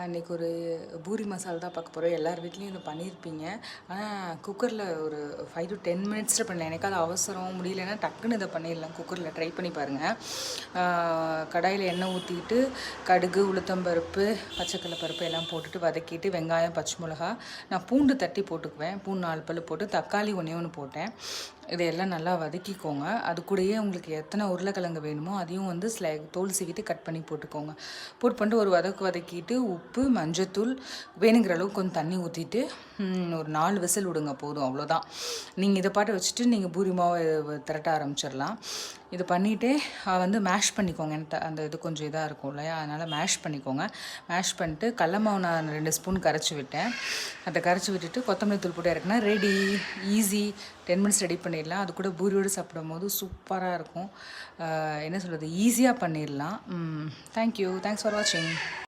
இன்றைக்கி ஒரு பூரி மசாலா தான் பார்க்க போகிறோம். எல்லார் வீட்லேயும் இதை பண்ணியிருப்பீங்க. ஆனால் குக்கரில் ஒரு 5 to 10 மினிட்ஸில் பண்ணேன். எனக்கு அது அவசரம் முடியலன்னா டக்குன்னு இதை பண்ணிடலாம். குக்கரில் ட்ரை பண்ணி பாருங்கள். கடாயில் எண்ணெய் ஊற்றிக்கிட்டு கடுகு, உளுத்தம்பருப்பு, பச்சைக்கடலை பருப்பு எல்லாம் போட்டுட்டு வதக்கிட்டு வெங்காயம், பச்சை மிளகா, நான் பூண்டு தட்டி போட்டுக்குவேன். பூண்டு 4 பல் போட்டு தக்காளி ஒன்று போட்டேன். இதையெல்லாம் நல்லா வதக்கிக்கோங்க. அது கூடயே உங்களுக்கு எத்தனை உருளைக்கிழங்கு வேணுமோ அதையும் வந்து தோல் சீவிட்டு கட் பண்ணி போட்டுக்கோங்க. பண்ணிட்டு ஒரு வதக்கிட்டு உப்பு, மஞ்சத்தூள், வேணுங்கிற அளவுக்கு கொஞ்சம் தண்ணி ஊற்றிட்டு ஒரு 4 விசில் விடுங்க போதும். அவ்வளோதான். நீங்கள் இதை பாட்டு வச்சுட்டு நீங்கள் பூரி மாவை திரட்ட ஆரம்பிச்சிடலாம். இது பண்ணிவிட்டு வந்து மேஷ் பண்ணிக்கோங்க. அந்த இது கொஞ்சம் இதாக இருக்கும் இல்லையா, அதனால் மேஷ் பண்ணிக்கோங்க. மேஷ் பண்ணிட்டு கடல மாவு நான் 2 ஸ்பூன் கரைச்சி விட்டேன். அதை கரைச்சி விட்டுட்டு கொத்தமல்லி தூள் போட்டு இறக்குனா ரெடி. ஈஸி, 10 மினிட்ஸ் ரெடி பண்ணிடலாம். அது கூட பூரியோடு சாப்பிடும் போது சூப்பராக இருக்கும். என்ன சொல்கிறது, ஈஸியாக பண்ணிடலாம். தேங்க்யூ. தேங்க்ஸ் ஃபார் வாட்சிங்.